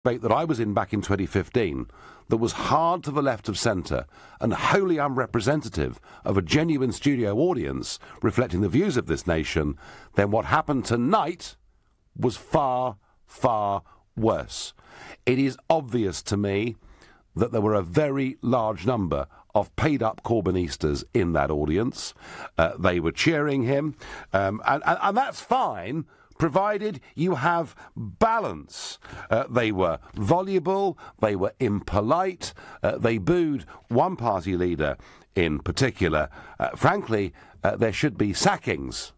debate that I was in back in 2015 that was hard to the left of centre and wholly unrepresentative of a genuine studio audience reflecting the views of this nation, then what happened tonight was far, far worse. It is obvious to me that there were a very large number of paid-up Corbynistas in that audience. They were cheering him, and that's fine, provided you have balance. They were voluble, they were impolite, they booed one party leader in particular. Frankly, there should be sackings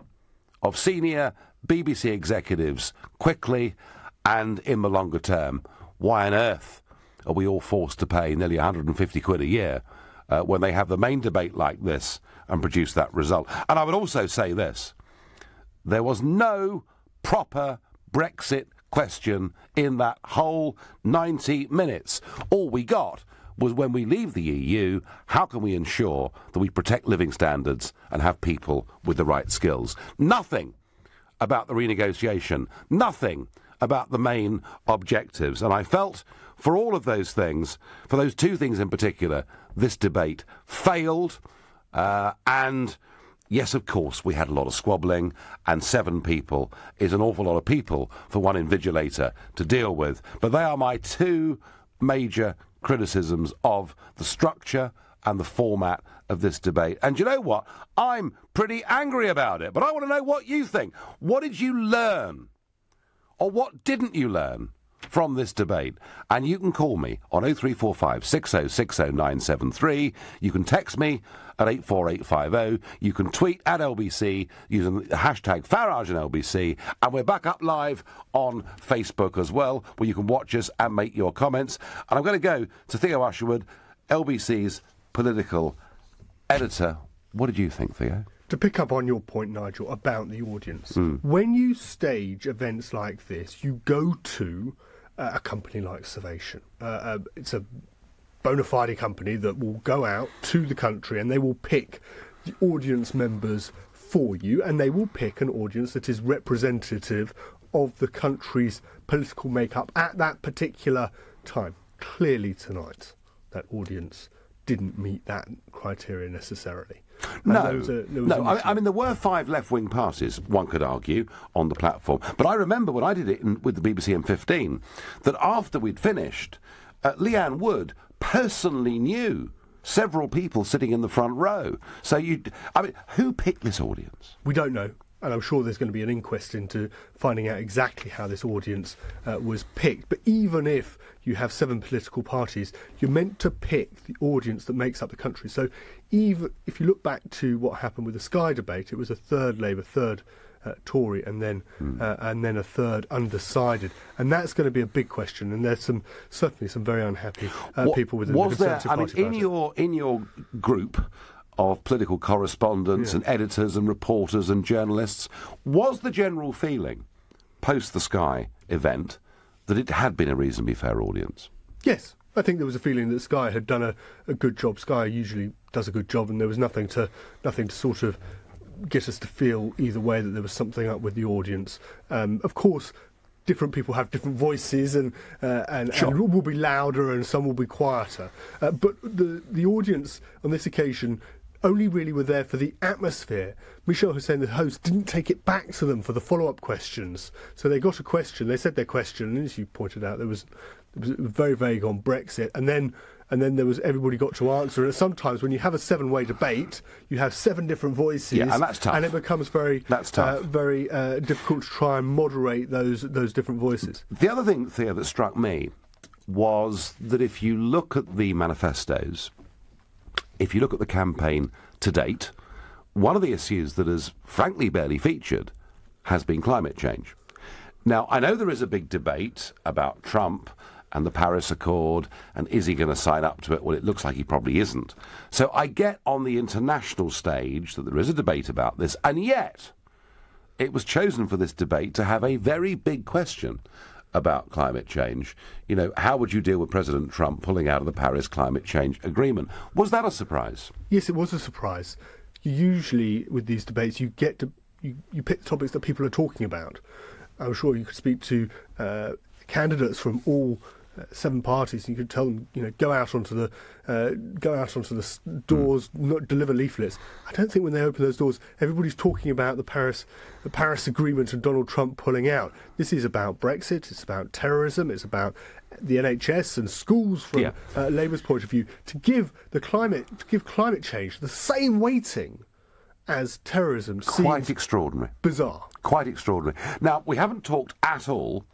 of senior BBC executives quickly and in the longer term. Why on earth are we all forced to pay nearly 150 quid a year when they have the main debate like this and produce that result? And I would also say this. There was no proper Brexit question in that whole 90 minutes. All we got was, when we leave the EU, how can we ensure that we protect living standards and have people with the right skills? Nothing about the renegotiation. Nothing about the main objectives. And I felt, for all of those things, for those two things in particular, this debate failed. And yes, of course, we had a lot of squabbling, and 7 people is an awful lot of people for one invigilator to deal with. But they are my two major criticisms of the structure and the format of this debate. And you know what? I'm pretty angry about it, but I want to know what you think. What did you learn? Or what didn't you learn from this debate? And you can call me on 0345 6060973. You can text me at 84850. You can tweet at LBC using the hashtag Farage and LBC. And we're back up live on Facebook as well, where you can watch us and make your comments. And I'm going to go to Theo Usherwood, LBC's political editor. What did you think, Theo? To pick up on your point, Nigel, about the audience, when you stage events like this, you go to a company like Salvation. It's a bona fide company that will go out to the country and they will pick the audience members for you, and they will pick an audience that is representative of the country's political makeup at that particular time. Clearly tonight, that audience didn't meet that criteria necessarily. No. I mean, there were 5 left-wing parties, one could argue, on the platform. But I remember when I did it with the BBC in 15, that after we'd finished, Leanne Wood personally knew several people sitting in the front row. So who picked this audience? We don't know. And I'm sure there's going to be an inquest into finding out exactly how this audience was picked. But even if you have 7 political parties, you're meant to pick the audience that makes up the country. So even if you look back to what happened with the Sky debate, it was a third Labour, third Tory, and then a third undecided. And that's going to be a big question. And there's certainly some very unhappy people within the Conservative Party. In your group of political correspondents and editors and reporters and journalists, was the general feeling post the Sky event that it had been a reasonably fair audience? Yes, I think there was a feeling that Sky had done a good job. Sky usually does a good job, and there was nothing to sort of get us to feel either way that there was something up with the audience. Of course, different people have different voices, and will be louder and some will be quieter. But the audience on this occasion only really were there for the atmosphere. Michelle Hussein, the host, didn't take it back to them for the follow-up questions. So they got a question, they said their question, and as you pointed out, it was very vague on Brexit, and then there was everybody got to answer. And sometimes when you have a 7-way debate, you have 7 different voices, and that's tough. And it becomes very difficult to try and moderate those different voices. The other thing, Theo, that struck me was that if you look at the manifestos, if you look at the campaign to date, one of the issues that has frankly barely featured has been climate change. Now, I know there is a big debate about Trump and the Paris Accord, and is he going to sign up to it? Well, it looks like he probably isn't. So I get on the international stage that there is a debate about this, and yet it was chosen for this debate to have a very big question about climate change. You know, how would you deal with President Trump pulling out of the Paris Climate Change Agreement? Was that a surprise? Yes, it was a surprise. Usually with these debates, you pick the topics that people are talking about. I'm sure you could speak to candidates from all 7 parties, and you could tell them, go out onto the doors, not deliver leaflets. I don't think when they open those doors, everybody's talking about the Paris Agreement and Donald Trump pulling out. This is about Brexit. It's about terrorism. It's about the NHS and schools from Labour's point of view. To give climate change the same weighting as terrorism seems quite extraordinary, bizarre, quite extraordinary. Now, we haven't talked at all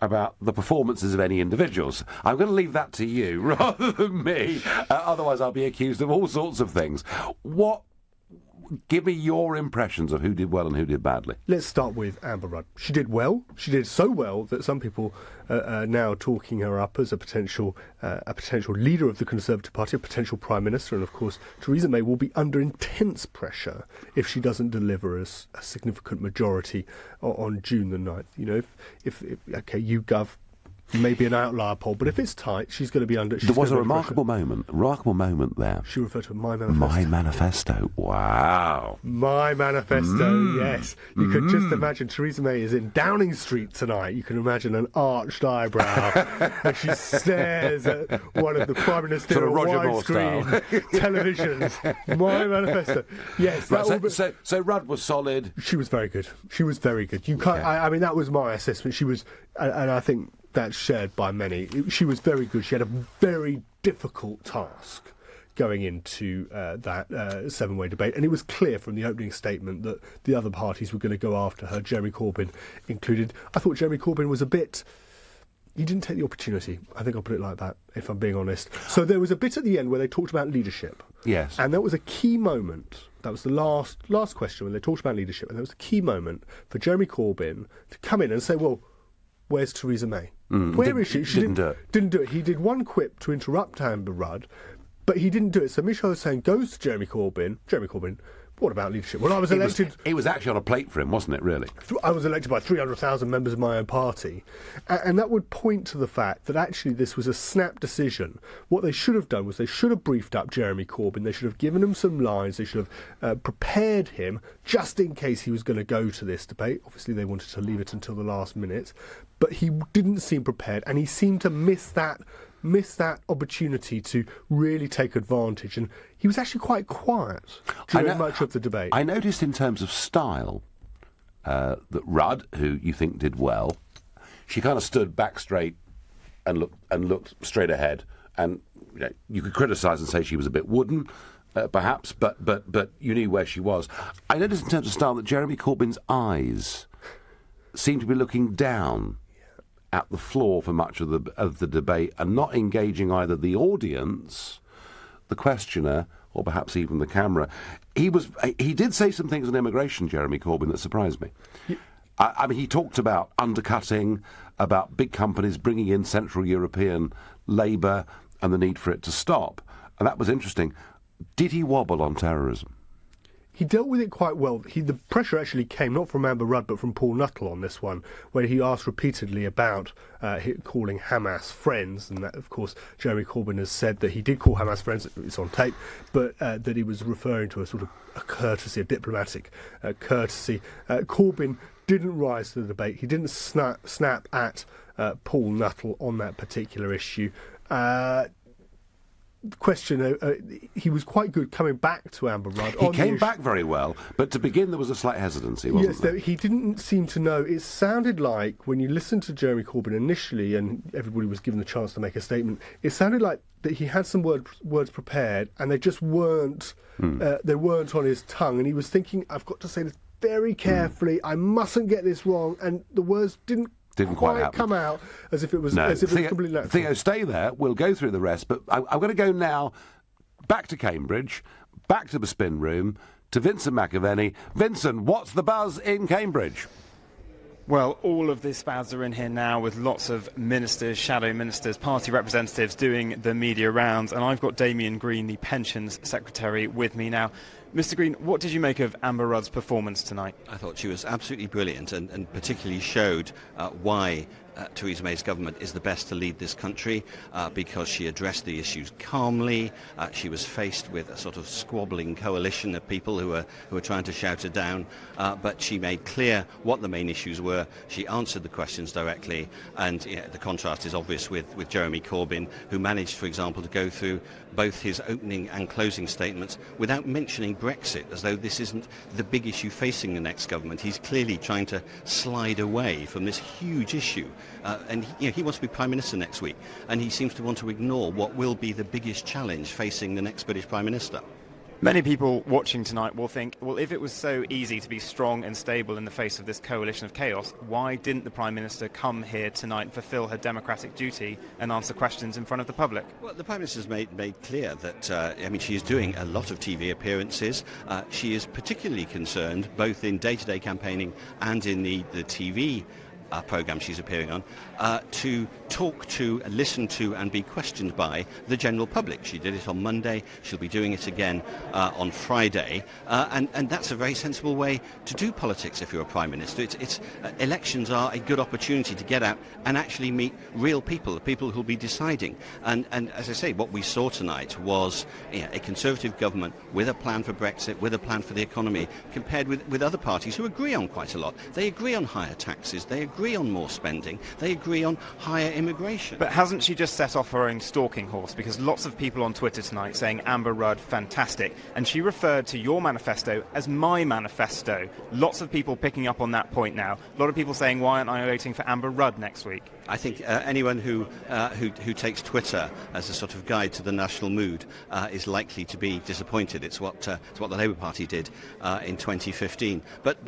about the performances of any individuals. I'm going to leave that to you rather than me. Otherwise, I'll be accused of all sorts of things. Give me your impressions of who did well and who did badly. Let's start with Amber Rudd. She did well. She did so well that some people are now talking her up as a potential leader of the Conservative Party, a potential Prime Minister. And, of course, Theresa May will be under intense pressure if she doesn't deliver a significant majority on June the 9th. If YouGov may be an outlier poll, but if it's tight, she's going to be under. There was a remarkable moment there. She referred to My Manifesto. My Manifesto. Wow. My Manifesto. Yes. You could just imagine Theresa May is in Downing Street tonight. You can imagine an arched eyebrow as she stares at one of the Prime Minister sort of widescreen televisions. My Manifesto. Yes. Right, so Rudd was solid. She was very good. You can't. I mean, that was my assessment. She was, and I think that's shared by many. She was very good. She had a very difficult task going into that 7-way debate, and it was clear from the opening statement that the other parties were going to go after her, Jeremy Corbyn included. I thought Jeremy Corbyn was he didn't take the opportunity. I think I'll put it like that, if I'm being honest. So there was a bit at the end where they talked about leadership. Yes. And that was a key moment. That was the last question when they talked about leadership, and that was a key moment for Jeremy Corbyn to come in and say, well, where's Theresa May? Where is she? She didn't do it. He did one quip to interrupt Amber Rudd, but he didn't do it. So Michelle Hussain goes to Jeremy Corbyn. Jeremy Corbyn, what about leadership? Well, I was elected. It was actually on a plate for him, wasn't it, really? I was elected by 300,000 members of my own party. And that would point to the fact that actually this was a snap decision. What they should have done was they should have briefed up Jeremy Corbyn. They should have given him some lines. They should have prepared him just in case he was going to go to this debate. Obviously, they wanted to leave it until the last minute. But he didn't seem prepared, and he seemed to miss that opportunity to really take advantage. And he was actually quite quiet during much of the debate. I noticed in terms of style that Rudd, who you think did well, she kind of stood back straight and looked straight ahead. And you could criticise and say she was a bit wooden, perhaps, but you knew where she was. I noticed in terms of style that Jeremy Corbyn's eyes seemed to be looking down at the floor for much of the debate and not engaging either the audience, the questioner, or perhaps even the camera. He did say some things on immigration, Jeremy Corbyn, that surprised me. Yeah. I mean, he talked about undercutting, about big companies bringing in Central European labour and the need for it to stop. And that was interesting. Did he wobble on terrorism? He dealt with it quite well. The pressure actually came not from Amber Rudd but from Paul Nuttall on this one, where he asked repeatedly about calling Hamas friends, and that, of course, Jeremy Corbyn has said that he did call Hamas friends, it's on tape, but that he was referring to a sort of a courtesy, a diplomatic courtesy. Corbyn didn't rise to the debate. He didn't snap at Paul Nuttall on that particular issue. He was quite good coming back to Amber Rudd. He came back very well, but to begin there was a slight hesitancy, wasn't there? Yes, he didn't seem to know. It sounded like, when you listened to Jeremy Corbyn initially and everybody was given the chance to make a statement, it sounded like that he had some words prepared and they just weren't on his tongue, and he was thinking, I've got to say this very carefully, I mustn't get this wrong, and the words didn't quite come out as if it was completely natural. Theo, stay there. We'll go through the rest, but I'm going to go now back to Cambridge, back to the spin room, to Vincent McAvenny. Vincent, what's the buzz in Cambridge? Well, all of the spads are in here now with lots of ministers, shadow ministers, party representatives doing the media rounds, and I've got Damien Green, the Pensions Secretary, with me now. Mr. Green, what did you make of Amber Rudd's performance tonight? I thought she was absolutely brilliant and particularly showed why Theresa May's government is the best to lead this country because she addressed the issues calmly. She was faced with a sort of squabbling coalition of people who were trying to shout her down, but she made clear what the main issues were. She answered the questions directly, and the contrast is obvious with Jeremy Corbyn, who managed, for example, to go through both his opening and closing statements without mentioning Brexit, as though this isn't the big issue facing the next government. He's clearly trying to slide away from this huge issue, and he wants to be Prime Minister next week, and he seems to want to ignore what will be the biggest challenge facing the next British Prime Minister. Many people watching tonight will think, well, if it was so easy to be strong and stable in the face of this coalition of chaos, why didn't the Prime Minister come here tonight and fulfil her democratic duty and answer questions in front of the public? Well, the Prime Minister's made clear that, she is doing a lot of TV appearances. She is particularly concerned, both in day-to-day campaigning and in the TV programme she's appearing on, to talk to, listen to and be questioned by the general public. She did it on Monday, she'll be doing it again on Friday, and that's a very sensible way to do politics if you're a Prime Minister. Elections are a good opportunity to get out and actually meet real people, the people who'll be deciding. And as I say, what we saw tonight was a Conservative government with a plan for Brexit, with a plan for the economy, compared with other parties who agree on quite a lot. They agree on higher taxes, they agree on more spending, they agree on higher immigration. But hasn't she just set off her own stalking horse? Because lots of people on Twitter tonight saying Amber Rudd, fantastic. And she referred to your manifesto as my manifesto. Lots of people picking up on that point now. A lot of people saying, why aren't I voting for Amber Rudd next week? I think anyone who takes Twitter as a sort of guide to the national mood is likely to be disappointed. It's what the Labour Party did in 2015. But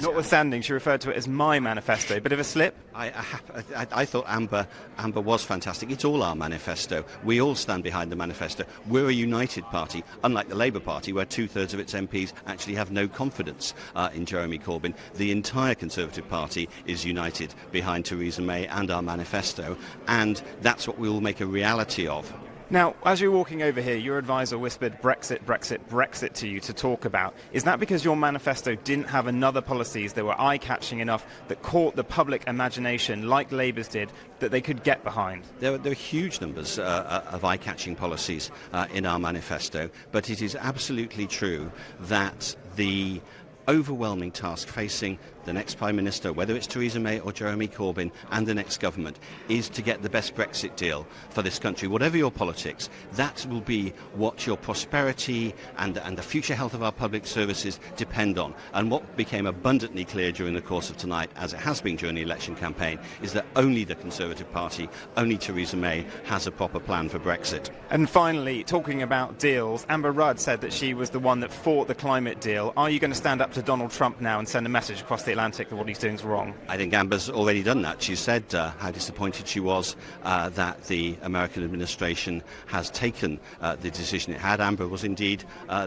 notwithstanding, she referred to it as my manifesto. Bit of a slip. I thought Amber was fantastic. It's all our manifesto. We all stand behind the manifesto. We're a united party, unlike the Labour Party, where 2/3 of its MPs actually have no confidence in Jeremy Corbyn. The entire Conservative Party is united behind Theresa May and our manifesto, and that's what we will make a reality of. Now, as you're walking over here, your advisor whispered Brexit, Brexit, Brexit to you to talk about. Is that because your manifesto didn't have another policies that were eye-catching enough, that caught the public imagination, like Labour's did, that they could get behind? There are huge numbers of eye-catching policies in our manifesto, but it is absolutely true that the overwhelming task facing the next Prime Minister, whether it's Theresa May or Jeremy Corbyn, and the next government, is to get the best Brexit deal for this country. Whatever your politics, that will be what your prosperity and the future health of our public services depend on. And what became abundantly clear during the course of tonight, as it has been during the election campaign, is that only the Conservative Party, only Theresa May, has a proper plan for Brexit. And finally, talking about deals, Amber Rudd said that she was the one that fought the climate deal. Are you going to stand up to Donald Trump now and send a message across the Atlantic that what he's doing is wrong? I think Amber's already done that. She said how disappointed she was that the American administration has taken the decision it had. Amber was indeed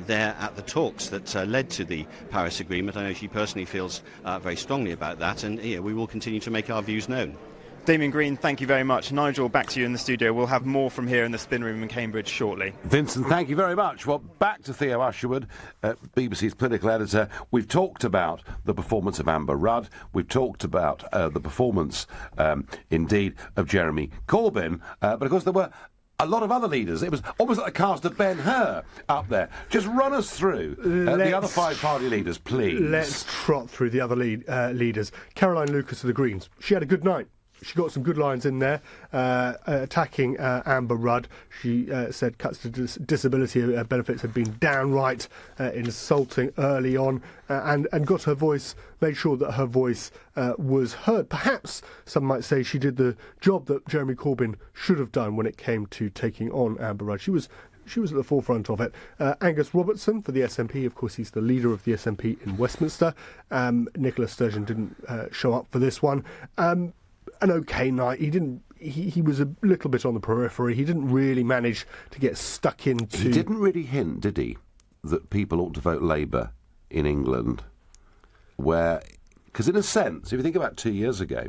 there at the talks that led to the Paris Agreement. I know she personally feels very strongly about that, and we will continue to make our views known. Damien Green, thank you very much. Nigel, back to you in the studio. We'll have more from here in the spin room in Cambridge shortly. Vincent, thank you very much. Well, back to Theo Usherwood, BBC's political editor. We've talked about the performance of Amber Rudd. We've talked about the performance, indeed, of Jeremy Corbyn. But, of course, there were a lot of other leaders. It was almost like the cast of Ben-Hur up there. Just run us through the other five party leaders, please. Let's trot through the other leaders. Caroline Lucas of the Greens. She had a good night. She got some good lines in there, attacking Amber Rudd. She said cuts to disability benefits had been downright insulting early on, and got her voice, made sure that her voice was heard. Perhaps some might say she did the job that Jeremy Corbyn should have done when it came to taking on Amber Rudd. She was at the forefront of it. Angus Robertson for the SNP, of course, he's the leader of the SNP in Westminster. Nicola Sturgeon didn't show up for this one. An okay night. He was a little bit on the periphery. He didn't really manage to get stuck into... He didn't really hint, did he, that people ought to vote Labour in England, where... Because in a sense, if you think about 2 years ago,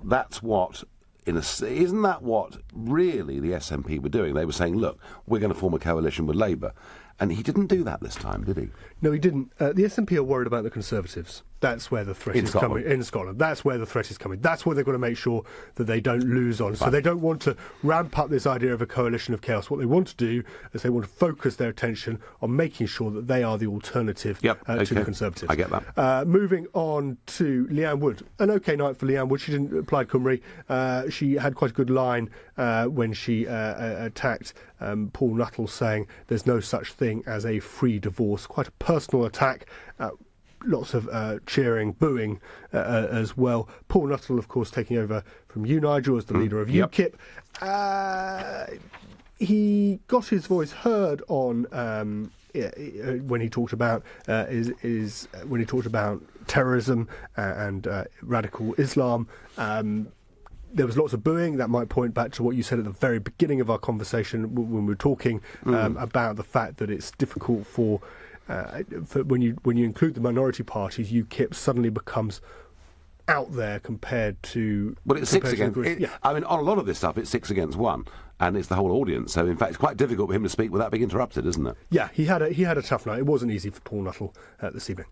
that's what... Isn't that what really the SNP were doing? They were saying, look, we're going to form a coalition with Labour. And he didn't do that this time, did he? No, he didn't. The SNP are worried about the Conservatives. That's where the threat is coming. In Scotland. That's where the threat is coming. That's where they've got to make sure that they don't lose on. So they don't want to ramp up this idea of a coalition of chaos. What they want to do is they want to focus their attention on making sure that they are the alternative to the Conservatives. I get that. Moving on to Leanne Wood. An OK night for Leanne Wood. She didn't apply Cymru. She had quite a good line when she attacked Paul Nuttall, saying there's no such thing as a free divorce. Quite a personal attack. Lots of cheering, booing as well. Paul Nuttall, of course, taking over from you, Nigel, as the leader of UKIP. He got his voice heard on when he talked about when he talked about terrorism and radical Islam. There was lots of booing. That might point back to what you said at the very beginning of our conversation when we were talking about the fact that it's difficult for when you include the minority parties, UKIP suddenly becomes out there compared to... Well, it's 6 against... I mean, on a lot of this stuff, it's 6 against 1, and it's the whole audience. So, in fact, it's quite difficult for him to speak without being interrupted, isn't it? Yeah, he had a tough night. It wasn't easy for Paul Nuttall this evening.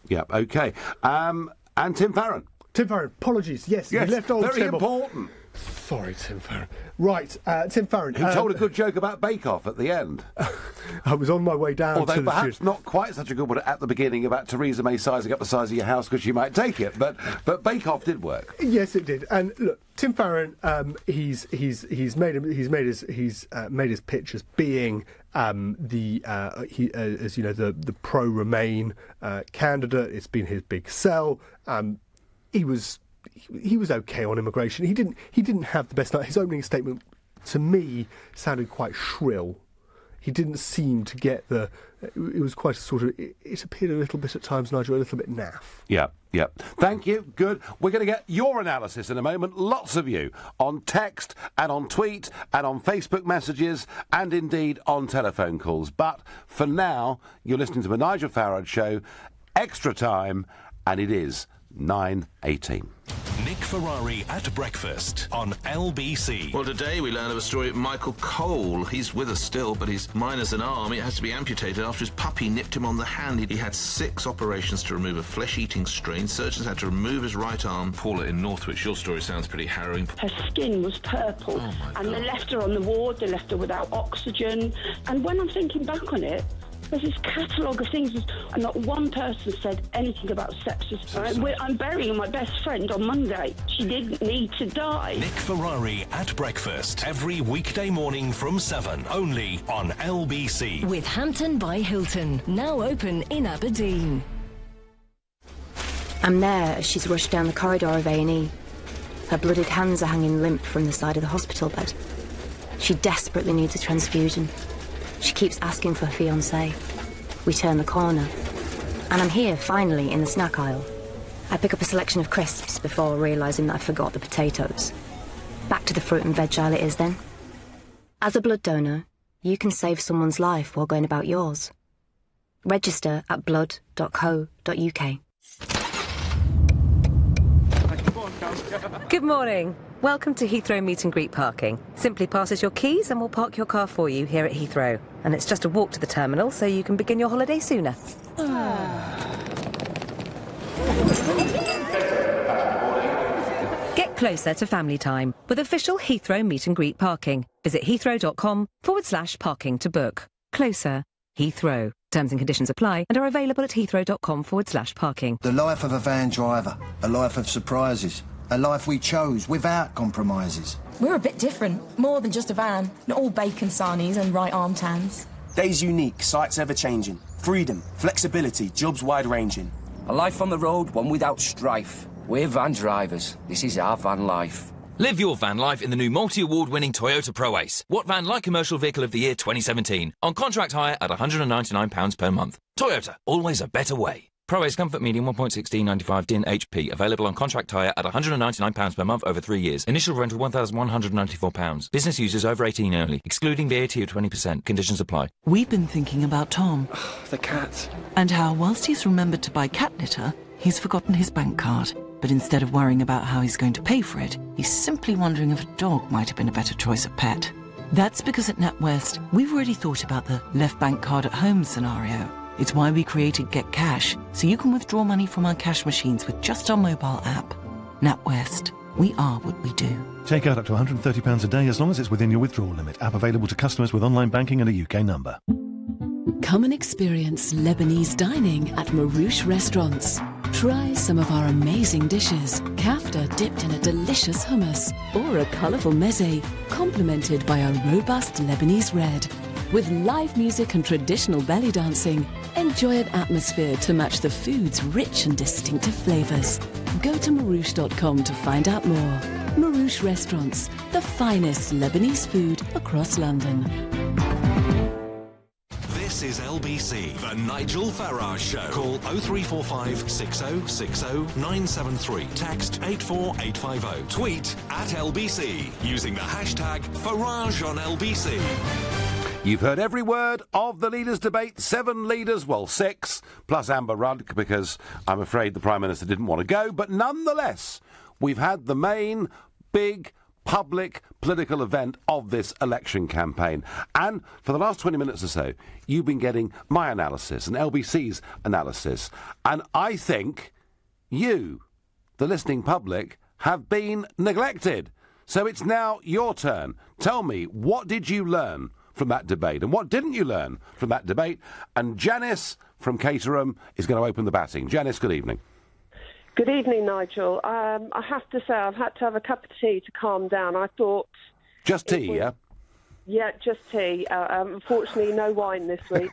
Yeah, OK. And Tim Farron. Tim Farron, apologies. Yes, he left old very Tim important. Sorry, Tim Farron. Right, Tim Farron. Who told a good joke about Bake Off at the end. I was on my way down Although to the perhaps not quite such a good one at the beginning about Theresa May sizing up the size of your house because she might take it, but Bake Off did work. Yes, it did. And look, Tim Farron, he's made his pitch as being the pro-Remain candidate. It's been his big sell. He was okay on immigration. He didn't have the best night. His opening statement, to me, sounded quite shrill. He didn't seem to get the... It was quite a sort of... It appeared a little bit at times, Nigel, a little bit naff. Yeah. Thank you. Good. We're going to get your analysis in a moment. Lots of you on text and on tweet and on Facebook messages and indeed on telephone calls. But for now, you're listening to the Nigel Farage Show. Extra time, and it is 9:18. Nick Ferrari at breakfast on LBC. Well, today we learn of a story of Michael Cole. He's with us still, but he's minus an arm. It has to be amputated after his puppy nipped him on the hand. He had 6 operations to remove a flesh-eating strain. Surgeons had to remove his right arm. Paula in Northwich, your story sounds pretty harrowing. Her skin was purple, and they left her on the ward. They left her without oxygen. And when I'm thinking back on it, there's this catalogue of things, and not one person said anything about sepsis. I'm burying my best friend on Monday. She didn't need to die. Nick Ferrari at breakfast, every weekday morning from 7, only on LBC. With Hampton by Hilton, now open in Aberdeen. I'm there as she's rushed down the corridor of A&E. Her blooded hands are hanging limp from the side of the hospital bed. She desperately needs a transfusion. She keeps asking for her fiancé. We turn the corner, and I'm here, finally, in the snack aisle. I pick up a selection of crisps before realising that I forgot the potatoes. Back to the fruit and veg aisle it is, then. As a blood donor, you can save someone's life while going about yours. Register at blood.co.uk. Good morning. Welcome to Heathrow Meet and Greet parking. Simply pass us your keys and we'll park your car for you here at Heathrow. And it's just a walk to the terminal so you can begin your holiday sooner. Get closer to family time with official Heathrow Meet and Greet parking. Visit heathrow.com/parking to book. Closer. Heathrow. Terms and conditions apply and are available at heathrow.com/parking. The life of a van driver, a life of surprises, a life we chose without compromises. We're a bit different, more than just a van, not all bacon sarnies and right arm tans. Days unique, sights ever-changing, freedom, flexibility, jobs wide-ranging. A life on the road, one without strife. We're van drivers. This is our van life. Live your van life in the new multi-award-winning Toyota Pro-Ace. What van light commercial vehicle of the year 2017? On contract hire at £199 per month. Toyota, always a better way. Pro-Ace Comfort Medium 1.16 95 DIN HP. Available on contract hire at £199 per month over 3 years. Initial rental £1,194. Business users over 18 only. Excluding VAT of 20%. Conditions apply. We've been thinking about Tom. The cat. And how, whilst he's remembered to buy cat litter, he's forgotten his bank card. But instead of worrying about how he's going to pay for it, he's simply wondering if a dog might have been a better choice of pet. That's because at NatWest, we've already thought about the left bank card at home scenario. It's why we created Get Cash, so you can withdraw money from our cash machines with just our mobile app. NatWest, we are what we do. Take out up to £130 a day as long as it's within your withdrawal limit. App available to customers with online banking and a UK number. Come and experience Lebanese dining at Marouche Restaurants. Try some of our amazing dishes, kafta dipped in a delicious hummus, or a colourful meze, complemented by a robust Lebanese red. With live music and traditional belly dancing, enjoy an atmosphere to match the food's rich and distinctive flavours. Go to marouche.com to find out more. Marouche Restaurants, the finest Lebanese food across London. This is LBC, the Nigel Farage Show. Call 0345 6060 973. Text 84850. Tweet at LBC using the hashtag Farage on LBC. You've heard every word of the leaders' debate. 7 leaders, well, 6, plus Amber Rudd, because I'm afraid the Prime Minister didn't want to go. But nonetheless, we've had the main, big, public political event of this election campaign. And for the last 20 minutes or so, you've been getting my analysis and LBC's analysis. And I think you, the listening public, have been neglected. So it's now your turn. Tell me, what did you learn from that debate, and what didn't you learn from that debate? And Janice from Caterham is going to open the batting. Janice, good evening. Good evening, Nigel. I have to say I've had to have a cup of tea to calm down. I thought... Just tea, yeah? Yeah, just tea. Unfortunately, no wine this week.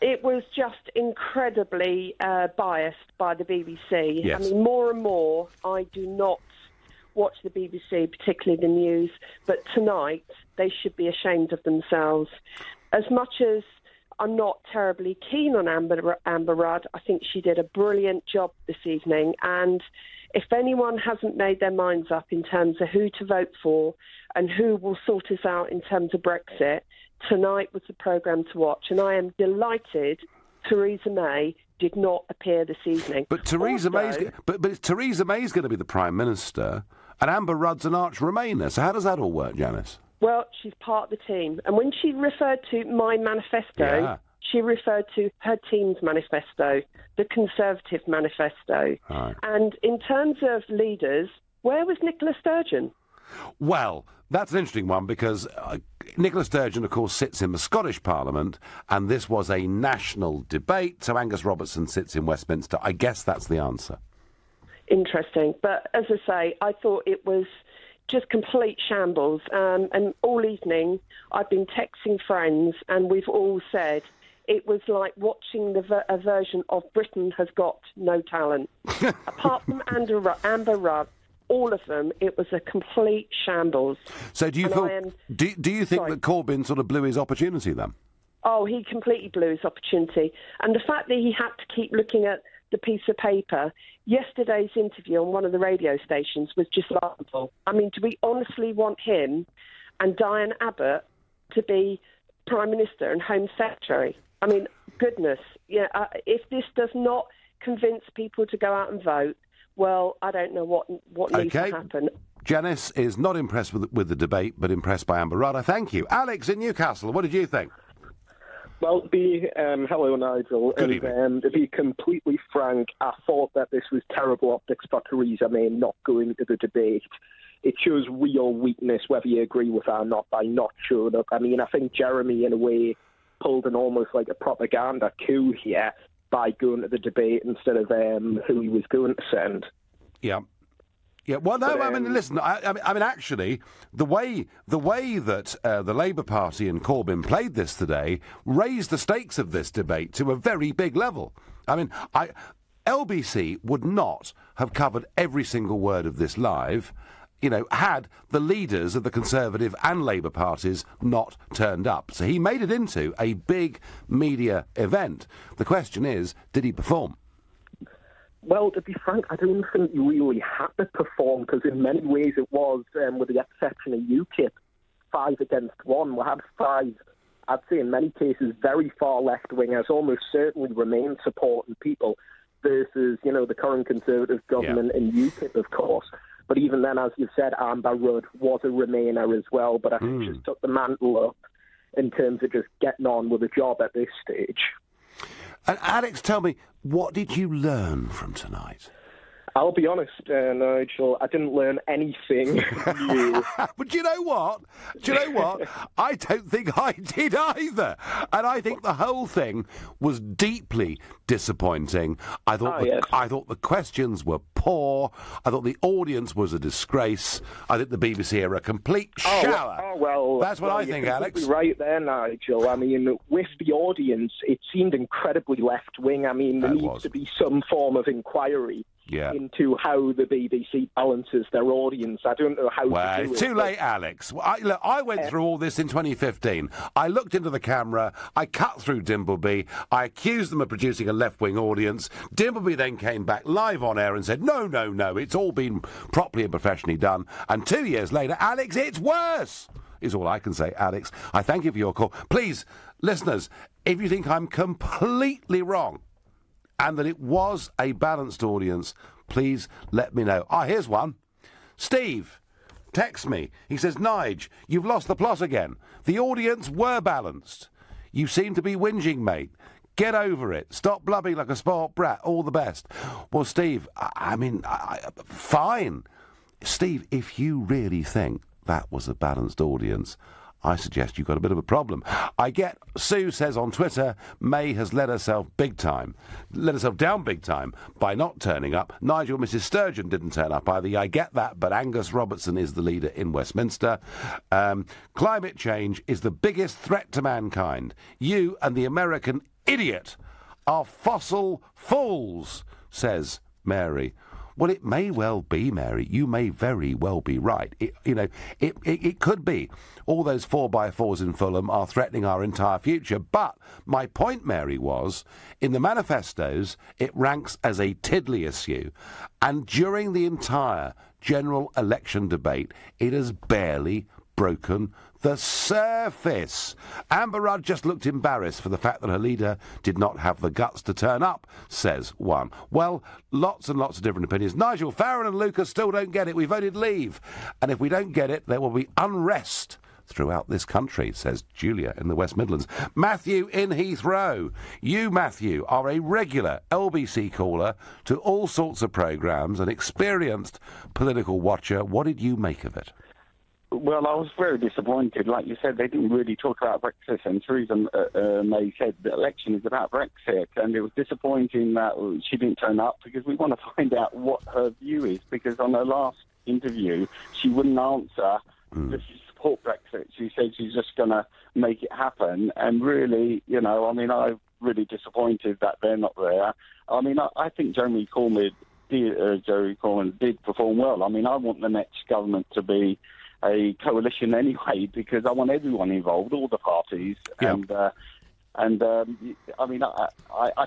It was just incredibly biased by the BBC. Yes. I mean, more and more, I do not watch the BBC, particularly the news, but tonight they should be ashamed of themselves. As much as I'm not terribly keen on Amber Rudd, I think she did a brilliant job this evening, and if anyone hasn't made their minds up in terms of who to vote for and who will sort us out in terms of Brexit, tonight was the programme to watch, and I am delighted Theresa May did not appear this evening. But Theresa May's going to be the Prime Minister, and Amber Rudd's an arch Remainer. So how does that all work, Janice? Well, she's part of the team. And when she referred to my manifesto, she referred to her team's manifesto, the Conservative manifesto. Right. And in terms of leaders, where was Nicola Sturgeon? Well, that's an interesting one, because Nicola Sturgeon, of course, sits in the Scottish Parliament, and this was a national debate, so Angus Robertson sits in Westminster. I guess that's the answer. Interesting. But as I say, I thought it was just complete shambles. And all evening I've been texting friends, and we've all said it was like watching a version of Britain Has Got No Talent. Apart from Amber Rudd, all of them, it was a complete shambles. So do you do you think that Corbyn sort of blew his opportunity then? Oh, he completely blew his opportunity. And the fact that he had to keep looking at the piece of paper, yesterday's interview on one of the radio stations was just laughable. I mean, do we honestly want him and Diane Abbott to be Prime Minister and Home Secretary? I mean, goodness, yeah. If this does not convince people to go out and vote, well, I don't know what needs to happen. Janice is not impressed with the debate, but impressed by Amber Rudd. I thank you. Alex in Newcastle, what did you think? Well, hello, Nigel. Good evening. And to be completely frank, I thought that this was terrible optics for Theresa May not going to the debate. It shows real weakness, whether you agree with her or not, by not showing up. I mean, I think Jeremy, in a way, pulled an almost like a propaganda coup here by going to the debate instead of who he was going to send. Yeah. Yeah, well, no, I mean, listen, I mean, actually, the way that the Labour Party and Corbyn played this today raised the stakes of this debate to a very big level. I mean, LBC would not have covered every single word of this live, you know, had the leaders of the Conservative and Labour parties not turned up. So he made it into a big media event. The question is, did he perform? Well, to be frank, I don't think you really had to perform, because in many ways it was, with the exception of UKIP, 5 against 1. We had 5, I'd say in many cases, very far left-wingers, almost certainly Remain supporting people, versus, you know, the current Conservative government and UKIP, of course. But even then, as you've said, Amber Rudd was a Remainer as well, but I think she's took the mantle up in terms of just getting on with the job at this stage. And Alex, tell me, what did you learn from tonight? I'll be honest, Nigel, I didn't learn anything new. But do you know what? I don't think I did either. And I think the whole thing was deeply disappointing. I thought the questions were poor. I thought the audience was a disgrace. I think the BBC are a complete shower. That's what I think, Alex. You're right there, Nigel. I mean, with the audience, it seemed incredibly left-wing. I mean, there needs to be some form of inquiry into how the BBC balances their audience. I don't know how to do it's it. Too late, Alex. I went through all this in 2015. I looked into the camera, I cut through Dimbleby, I accused them of producing a left-wing audience. Dimbleby then came back live on air and said, no, it's all been properly and professionally done. And 2 years later, Alex, it's worse, is all I can say, Alex. I thank you for your call. Please, listeners, if you think I'm completely wrong, and that it was a balanced audience, please let me know. Here's one. Steve texts me. He says, Nige, you've lost the plot again. The audience were balanced. You seem to be whinging, mate. Get over it. Stop blubbing like a spoilt brat. All the best. Well, Steve, fine. Steve, if you really think that was a balanced audience, I suggest you've got a bit of a problem. Sue says on Twitter, May has let herself down big time by not turning up. Nigel, Mrs Sturgeon didn't turn up either. I get that, but Angus Robertson is the leader in Westminster. Climate change is the biggest threat to mankind. You and the American idiot are fossil fools, says Mary. Well, it may well be, Mary. You may very well be right. It could be. All those 4x4s in Fulham are threatening our entire future. But my point, Mary, was, in the manifestos, it ranks as a tiddly issue. And during the entire general election debate, it has barely broken the surface. Amber Rudd just looked embarrassed for the fact that her leader did not have the guts to turn up, says one. Well, lots and lots of different opinions. Nigel, Farron and Lucas still don't get it. We voted leave. And if we don't get it, there will be unrest throughout this country, says Julia in the West Midlands. Matthew in Heathrow. You, Matthew, are a regular LBC caller to all sorts of programmes, an experienced political watcher. What did you make of it? Well, I was very disappointed. Like you said, they didn't really talk about Brexit, and Theresa May said the election is about Brexit, and it was disappointing that she didn't turn up because we want to find out what her view is, because on her last interview, she wouldn't answer that she support Brexit. She said she's just going to make it happen, and really, I'm really disappointed that they're not there. I mean, I think Jeremy Corbyn did perform well. I mean, I want the next government to be a coalition anyway, because I want everyone involved, all the parties, I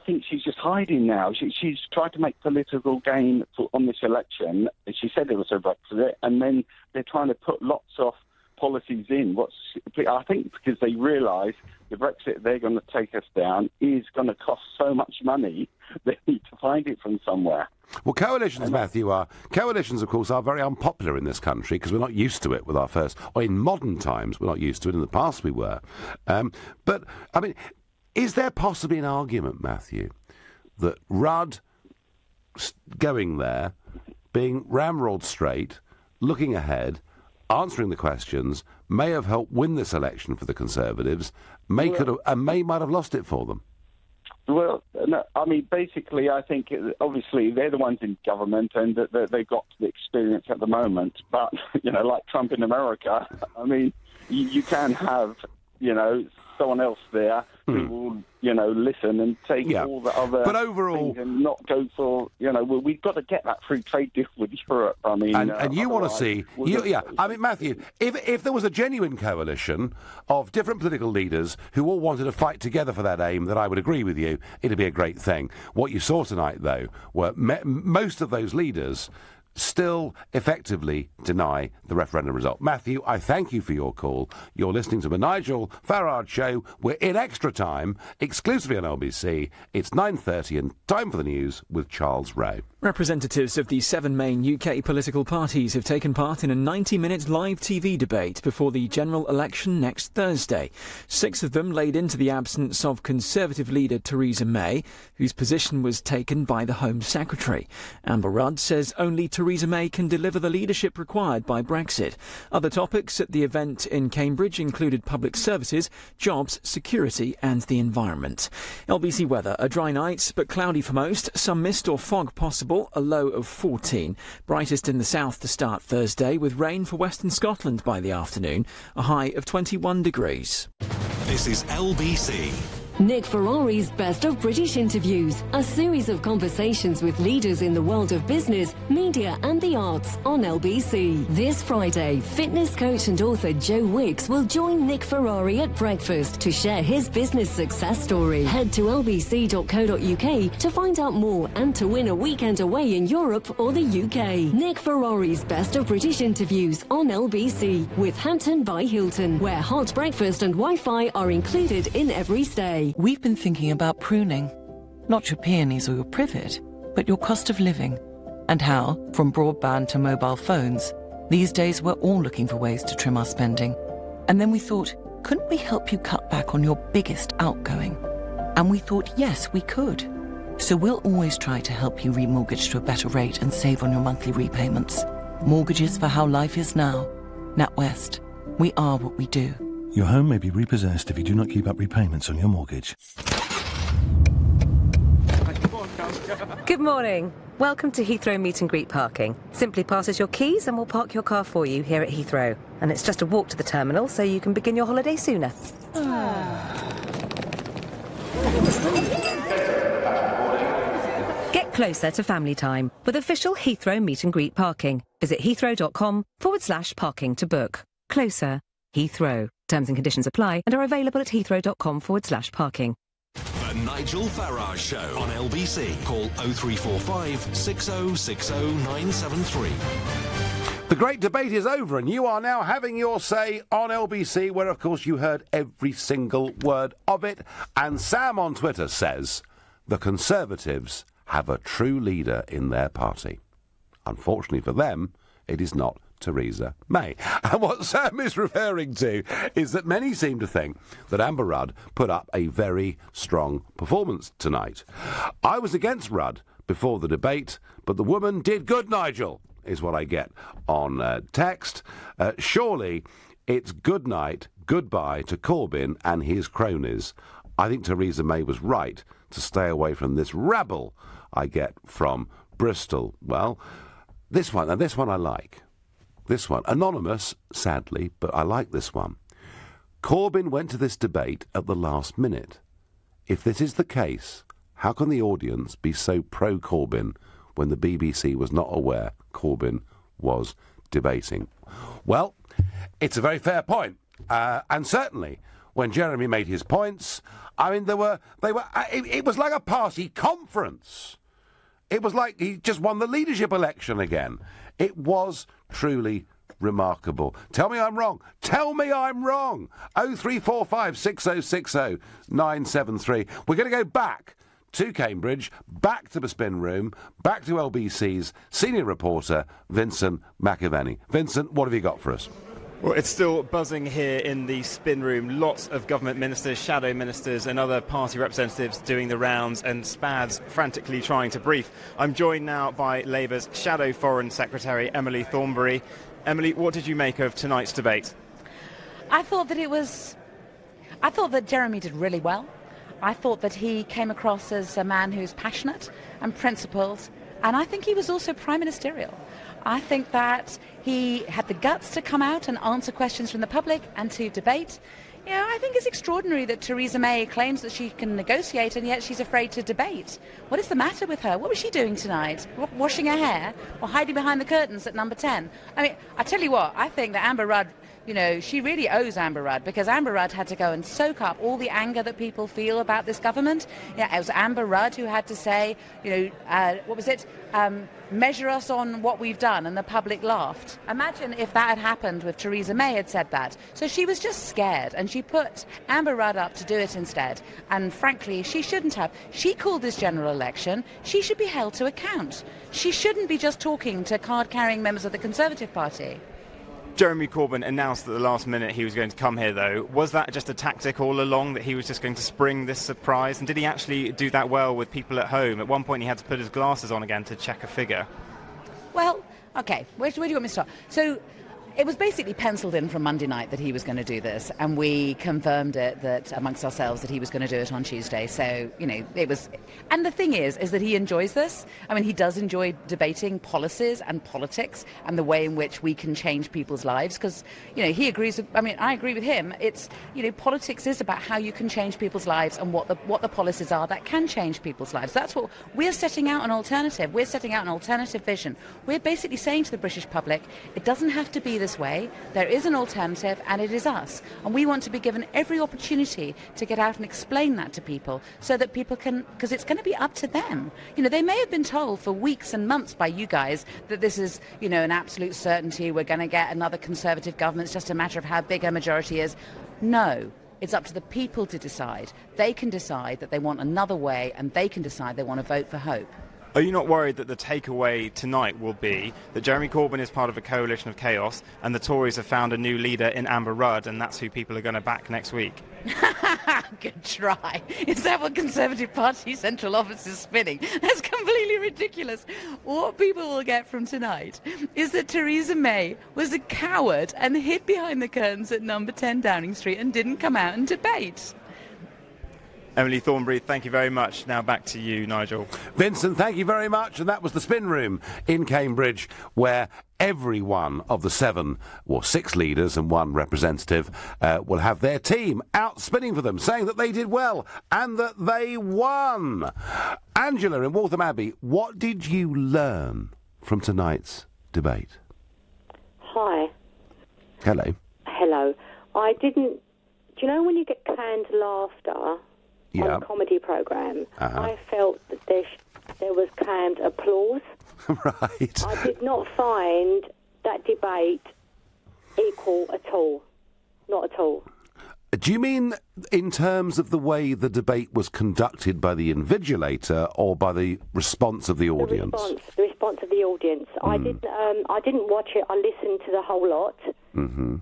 think she's just hiding now. She's tried to make political gain on this election. She said it was her Brexit, and then they're trying to put lots of policies in. I think because they realise the Brexit they're going to take us down is going to cost so much money, they need to find it from somewhere. Well, coalitions, Matthew, of course, are very unpopular in this country because we're not used to it with our first... Or in modern times, we're not used to it. In the past, we were. But, I mean, is there possibly an argument, Matthew, that Rudd going there, being ramrolled straight, looking ahead, answering the questions, may have helped win this election for the Conservatives, May might have lost it for them? Well, no, I mean, basically, I think, obviously, they're the ones in government and they've got the experience at the moment. But, like Trump in America, I mean, you can have, someone else there who will, listen and take all the other things and not go for, we've got to get that free trade deal with Europe. I mean... And you want to see... I mean, Matthew, if there was a genuine coalition of different political leaders who all wanted to fight together for that aim, then I would agree with you. It'd be a great thing. What you saw tonight, though, were most of those leaders still effectively deny the referendum result. Matthew, I thank you for your call. You're listening to the Nigel Farage Show. We're in extra time, exclusively on LBC. It's 9:30 and time for the news with Charles Ray. Representatives of the 7 main UK political parties have taken part in a 90-minute live TV debate before the general election next Thursday. 6 of them laid into the absence of Conservative leader Theresa May, whose position was taken by the Home Secretary. Amber Rudd says only Theresa May can deliver the leadership required by Brexit. Other topics at the event in Cambridge included public services, jobs, security and the environment. LBC weather, a dry night but cloudy for most, some mist or fog possible. A low of 14. Brightest in the south to start Thursday, with rain for Western Scotland by the afternoon. A high of 21 degrees. This is LBC. Nick Ferrari's Best of British Interviews, a series of conversations with leaders in the world of business, media and the arts on LBC. This Friday, fitness coach and author Joe Wicks will join Nick Ferrari at breakfast to share his business success story. Head to lbc.co.uk to find out more and to win a weekend away in Europe or the UK. Nick Ferrari's Best of British Interviews on LBC with Hampton by Hilton, where hot breakfast and Wi-Fi are included in every stay. We've been thinking about pruning. Not your peonies or your privet, but your cost of living. And how, from broadband to mobile phones, these days we're all looking for ways to trim our spending. And then we thought, couldn't we help you cut back on your biggest outgoing? And we thought, yes, we could. So we'll always try to help you remortgage to a better rate and save on your monthly repayments. Mortgages for how life is now. NatWest. We are what we do. Your home may be repossessed if you do not keep up repayments on your mortgage. Good morning. Welcome to Heathrow Meet and Greet parking. Simply pass us your keys and we'll park your car for you here at Heathrow. And it's just a walk to the terminal so you can begin your holiday sooner. Get closer to family time with official Heathrow Meet and Greet parking. Visit heathrow.com/parking to book. Closer. Heathrow. Terms and conditions apply and are available at heathrow.com/parking. The Nigel Farage Show on LBC. Call 0345 6060 973. The great debate is over and you are now having your say on LBC, where of course you heard every single word of it. And Sam on Twitter says the Conservatives have a true leader in their party. Unfortunately for them, it is not Theresa May. And what Sam is referring to is that many seem to think that Amber Rudd put up a very strong performance tonight. I was against Rudd before the debate, but the woman did good, Nigel, is what I get on text. Surely it's good night, goodbye to Corbyn and his cronies. I think Theresa May was right to stay away from this rabble I get from Bristol. Well, this one I like. This one, anonymous, sadly, but I like this one. Corbyn went to this debate at the last minute. If this is the case, how can the audience be so pro-Corbyn when the BBC was not aware Corbyn was debating? Well, it's a very fair point. And certainly, when Jeremy made his points, I mean, it was like a party conference. It was like he just won the leadership election again. It was truly remarkable. Tell me I'm wrong. Tell me I'm wrong. 0345 6060 973. We're going to go back to Cambridge, back to the spin room, back to LBC's senior reporter, Vincent McAvenny. Vincent, what have you got for us? Well, it's still buzzing here in the spin room. Lots of government ministers, shadow ministers and other party representatives doing the rounds, and Spads frantically trying to brief. I'm joined now by Labour's Shadow Foreign Secretary, Emily Thornberry. Emily, what did you make of tonight's debate? I thought that Jeremy did really well. I thought that he came across as a man who's passionate and principled, and I think he was also prime ministerial. I think that he had the guts to come out and answer questions from the public and to debate. You know, I think it's extraordinary that Theresa May claims that she can negotiate and yet she's afraid to debate. What is the matter with her? What was she doing tonight? Washing her hair or hiding behind the curtains at number 10? I mean, I tell you what, I think that Amber Rudd, you know, she really owes Amber Rudd, because Amber Rudd had to go and soak up all the anger that people feel about this government. Yeah, it was Amber Rudd who had to say, you know, what was it? Measure us on what we've done, and the public laughed. Imagine if that had happened with Theresa May had said that. So she was just scared, and she put Amber Rudd up to do it instead. And frankly, she shouldn't have. She called this general election. She should be held to account. She shouldn't be just talking to card-carrying members of the Conservative Party. Jeremy Corbyn announced at the last minute he was going to come here, though. Was that just a tactic all along, that he was just going to spring this surprise? And did he actually do that well with people at home? At one point he had to put his glasses on again to check a figure. Well, OK, where do you want me to start? So it was basically penciled in from Monday night that he was going to do this, and we confirmed it that amongst ourselves that he was going to do it on Tuesday. So, you know, it was... And the thing is that he enjoys this. I mean, he does enjoy debating policies and politics and the way in which we can change people's lives, because, you know, he agrees with... I mean, I agree with him. It's, you know, politics is about how you can change people's lives and what the policies are that can change people's lives. That's what... We're setting out an alternative. We're setting out an alternative vision. We're basically saying to the British public, it doesn't have to be this way. There is an alternative, and it is us. And we want to be given every opportunity to get out and explain that to people, so that people can, because it's going to be up to them. You know, they may have been told for weeks and months by you guys that this is, you know, an absolute certainty. We're going to get another Conservative government. It's just a matter of how big a majority is. No. It's up to the people to decide. They can decide that they want another way, and they can decide they want to vote for hope. Are you not worried that the takeaway tonight will be that Jeremy Corbyn is part of a coalition of chaos, and the Tories have found a new leader in Amber Rudd, and that's who people are going to back next week? Good try. Is that what Conservative Party central office is spinning? That's completely ridiculous. What people will get from tonight is that Theresa May was a coward and hid behind the curtains at number 10 Downing Street and didn't come out and debate. Emily Thornberry, thank you very much. Now back to you, Nigel. Vincent, thank you very much. And that was the Spin Room in Cambridge, where every one of the 6 leaders and 1 representative will have their team out spinning for them, saying that they did well and that they won. Angela in Waltham Abbey, what did you learn from tonight's debate? Hi. Hello. Hello. I didn't... Do you know when you get canned laughter... Yeah. On a comedy programme, I felt that there was canned applause. Right. I did not find that debate equal at all. Not at all. Do you mean in terms of the way the debate was conducted by the invigilator, or by the response of the audience? The response of the audience. I didn't watch it. I listened to the whole lot, and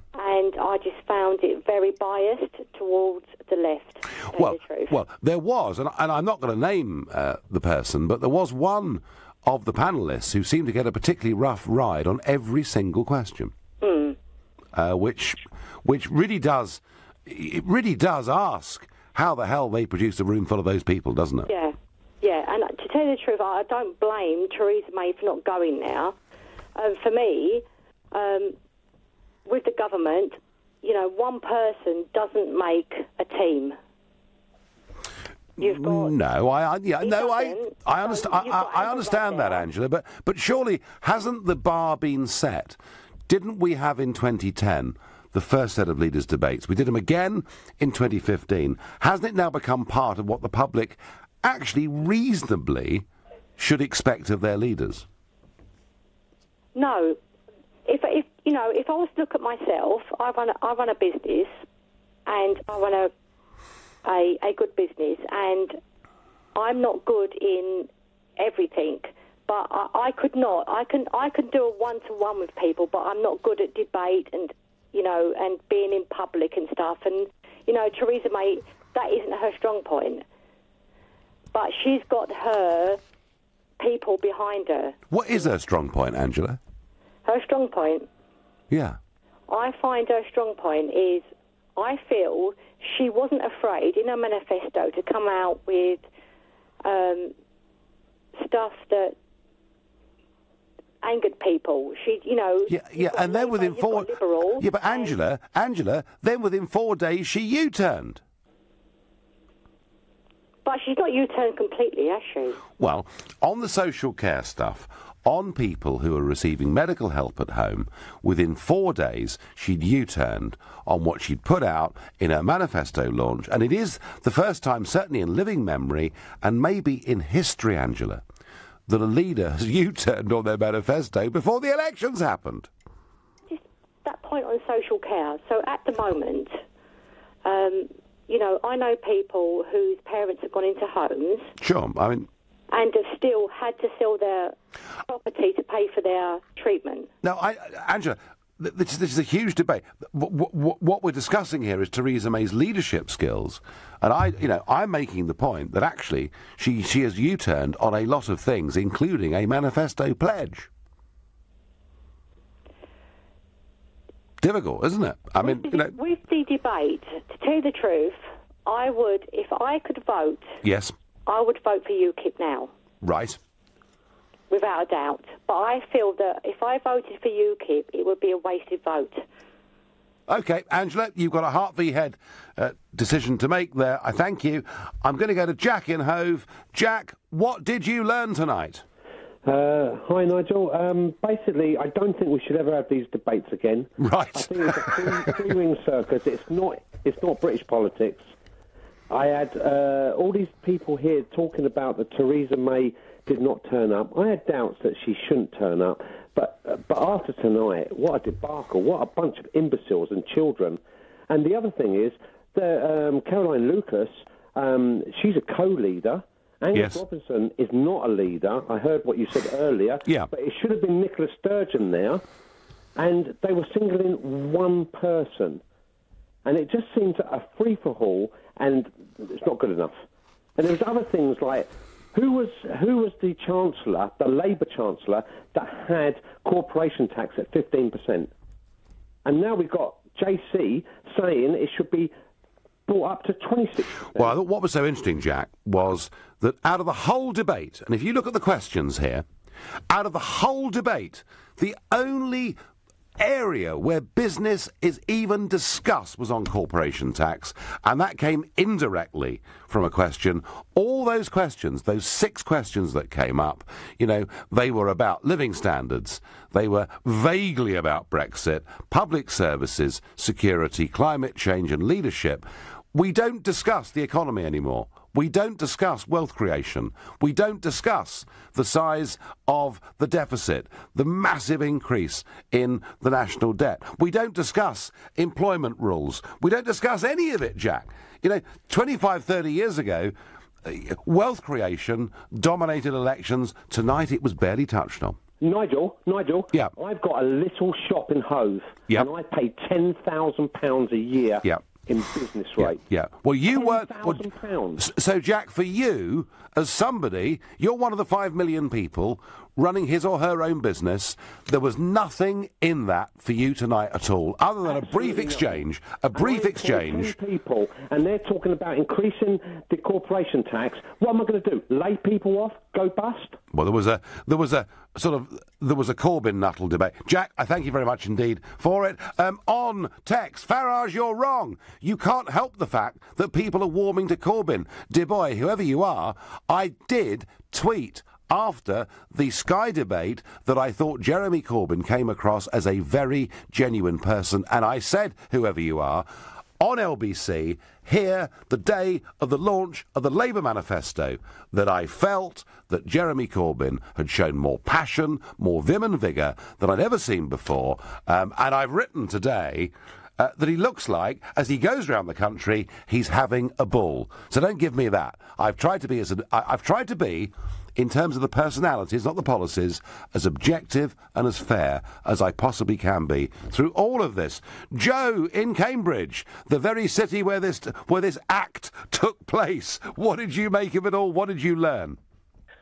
I just found it very biased towards the left. Well, there was, and I'm not going to name the person, but there was one of the panellists who seemed to get a particularly rough ride on every single question, which really does. It really does ask how the hell they produced a room full of those people, doesn't it? Yeah, yeah. And to tell you the truth, I don't blame Theresa May for not going now. For me, with the government, you know, one person doesn't make a team. You've got I understand that, Angela. But surely hasn't the bar been set? Didn't we have in 2010? The first set of leaders' debates. We did them again in 2015. Hasn't it now become part of what the public actually reasonably should expect of their leaders? No. If I was to look at myself, I run a business, and I run a good business, and I'm not good in everything. But I could not. I can do a one-to-one with people, but I'm not good at debate and. You know, and being in public and stuff. And, you know, Theresa May, that isn't her strong point. But she's got her people behind her. What is her strong point, Angela? Her strong point? Yeah. I find her strong point is, I feel she wasn't afraid in her manifesto to come out with stuff that angered people. She, you know... Yeah, and then within 4... Yeah, but Angela, then within 4 days she U-turned. But she's not U-turned completely, has she? Well, on the social care stuff, on people who are receiving medical help at home. Within 4 days, she'd U-turned on what she'd put out in her manifesto launch. And it is the first time, certainly in living memory, and maybe in history, Angela, that a leader has U-turned on their manifesto before the elections happened. Just that point on social care. So at the moment, you know, I know people whose parents have gone into homes. Sure, I mean... And have still had to sell their property to pay for their treatment. Now, Angela, this is a huge debate. What we're discussing here is Theresa May's leadership skills, and I'm making the point that actually she has U-turned on a lot of things, including a manifesto pledge. Difficult, isn't it? I mean, with the debate, to tell you the truth, I would, if I could vote. Yes. I would vote for UKIP now. Right. Without a doubt. But I feel that if I voted for UKIP, it would be a wasted vote. OK, Angela, you've got a heart v head decision to make there. I thank you. I'm going to go to Jack in Hove. Jack, what did you learn tonight? Hi, Nigel. Basically, I don't think we should ever have these debates again. Right. I think it's a three-ring circus. It's not British politics. I had all these people here talking about that Theresa May did not turn up. I had doubts that she shouldn't turn up. But after tonight, what a debacle. What a bunch of imbeciles and children. And the other thing is, Caroline Lucas, she's a co-leader. Angus Robinson is not a leader. I heard what you said earlier. Yeah. But it should have been Nicola Sturgeon there. And they were singling one person. And it just seems a free-for-all, and it's not good enough. And there's other things like, who was the Chancellor, the Labour Chancellor, that had corporation tax at 15%? And now we've got JC saying it should be brought up to 26%. Well, I thought what was so interesting, Jack, was that out of the whole debate, and if you look at the questions here, out of the whole debate, the only area where business is even discussed was on corporation tax, and that came indirectly from a question. All those questions, those 6 questions that came up, they were about living standards, they were vaguely about Brexit, public services, security, climate change and leadership. We don't discuss the economy anymore. We don't discuss wealth creation. We don't discuss the size of the deficit, the massive increase in the national debt. We don't discuss employment rules. We don't discuss any of it, Jack. 25, 30 years ago, wealth creation dominated elections. Tonight it was barely touched on. Nigel, yeah. I've got a little shop in Hove, and I pay £10,000 a year. Yeah. In business rate. Yeah. Well, you weren't... £10,000. So, Jack, for you, as somebody, you're one of the 5 million people running his or her own business. There was nothing in that for you tonight at all, other than a brief exchange. A brief exchange. 10 people, and they're talking about increasing the corporation tax. What am I going to do? Lay people off? Go bust? Well, there was a Corbyn Nuttall debate. Jack, I thank you very much indeed for it. On text, Farage, you're wrong. You can't help the fact that people are warming to Corbyn. Dear boy, whoever you are, I did tweet after the Sky debate that I thought Jeremy Corbyn came across as a very genuine person, and I said, whoever you are, on LBC, here, the day of the launch of the Labour manifesto, that I felt that Jeremy Corbyn had shown more passion, more vim and vigour than I'd ever seen before, and I've written today that he looks like, as he goes around the country, he's having a ball. So don't give me that. I've tried to be, in terms of the personalities, not the policies, as objective and as fair as I possibly can be through all of this. Joe in Cambridge, the very city where this act took place. What did you make of it all? What did you learn?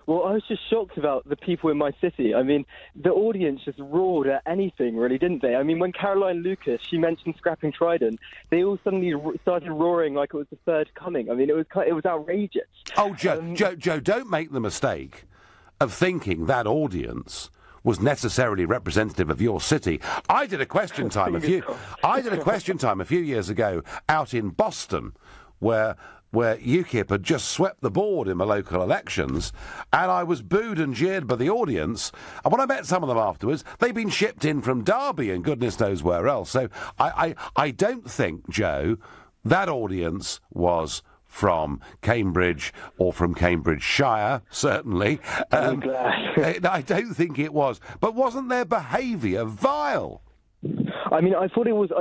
Well, I was just shocked about the people in my city. I mean, the audience just roared at anything, really, didn't they? I mean, when Caroline Lucas, she mentioned scrapping Trident, they all suddenly started roaring like it was the third coming. I mean, it was outrageous. Oh, Joe, don't make the mistake of thinking that audience was necessarily representative of your city. I did a question time a few years ago out in Boston, where where UKIP had just swept the board in my local elections, and I was booed and jeered by the audience. And when I met some of them afterwards, they'd been shipped in from Derby and goodness knows where else. So I don't think, Joe, that audience was from Cambridge or from Cambridgeshire, certainly. I'm glad. I don't think it was. But wasn't their behaviour vile? I mean, I thought it was